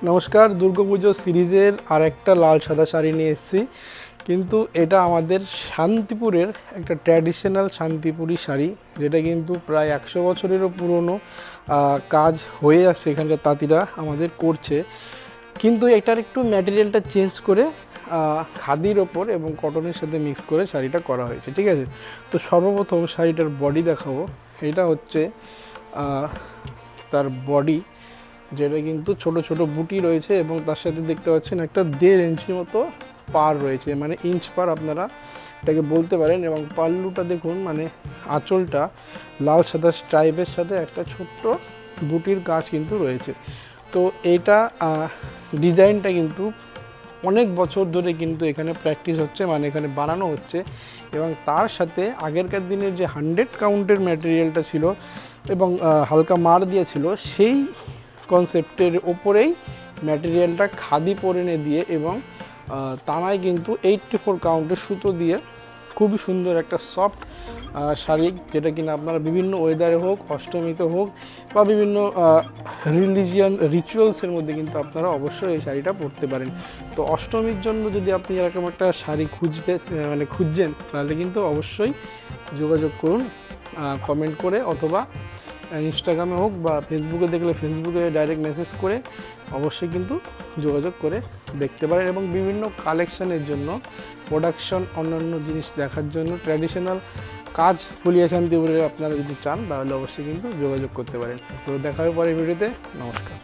নমস্কার, দুর্গাপুজো সিরিজের আরেকটা লাল সাদা শাড়ি নিয়ে এসেছি। কিন্তু এটা আমাদের শান্তিপুরের একটা ট্র্যাডিশনাল শান্তিপুরি শাড়ি, যেটা কিন্তু প্রায় 100 বছরেরও পুরনো কাজ হয়ে আসছে, এখানকার তাঁতিরা আমাদের করছে। কিন্তু এটার একটু ম্যাটেরিয়ালটা চেঞ্জ করে খাদির ওপর এবং কটনের সাথে মিক্স করে শাড়িটা করা হয়েছে, ঠিক আছে। তো সর্বপ্রথম শাড়িটার বডি দেখাবো। এটা হচ্ছে তার বডি, যেটা কিন্তু ছোট ছোট বুটি রয়েছে এবং তার সাথে দেখতে পাচ্ছেন একটা 1.5 ইঞ্চির মতো পার রয়েছে, মানে ইঞ্চ পার আপনারা এটাকে বলতে পারেন। এবং পাল্লুটা দেখুন, মানে আঁচলটা লাল সাদা স্ট্রাইপের সাথে একটা ছোট্ট বুটির কাজ কিন্তু রয়েছে। তো এইটা ডিজাইনটা কিন্তু অনেক বছর ধরে কিন্তু এখানে প্র্যাকটিস হচ্ছে, মানে এখানে বানানো হচ্ছে। এবং তার সাথে আগেরকার দিনের যে 100 কাউন্টের ম্যাটেরিয়ালটা ছিল এবং হালকা মার দিয়েছিল, সেই কনসেপ্টের ওপরেই ম্যাটেরিয়ালটা খাদি পরেনে দিয়ে এবং তানায় কিন্তু 84 কাউন্টের সুতো দিয়ে খুবই সুন্দর একটা সফট শাড়ি, যেটা কিনা আপনারা বিভিন্ন ওয়েদারে হোক, অষ্টমীতে হোক বা বিভিন্ন রিলিজিয়ান রিচুয়ালসের মধ্যে কিন্তু আপনারা অবশ্যই এই শাড়িটা পরতে পারেন। তো অষ্টমীর জন্য যদি আপনি এরকম একটা শাড়ি খুঁজছেন, তাহলে কিন্তু অবশ্যই যোগাযোগ করুন কমেন্ট করে, অথবা ইনস্টাগ্রামে হোক বা ফেসবুকে দেখলে ফেসবুকে ডাইরেক্ট মেসেজ করে অবশ্যই কিন্তু যোগাযোগ করে দেখতে পারেন। এবং বিভিন্ন কালেকশানের জন্য, প্রোডাকশন, অন্যান্য জিনিস দেখার জন্য, ট্র্যাডিশনাল কাজ ফুলিয়া শান্তিপুরে আপনারা যদি চান, তাহলে অবশ্যই কিন্তু যোগাযোগ করতে পারেন। তো দেখা হবে পরের ভিডিওতে। নমস্কার।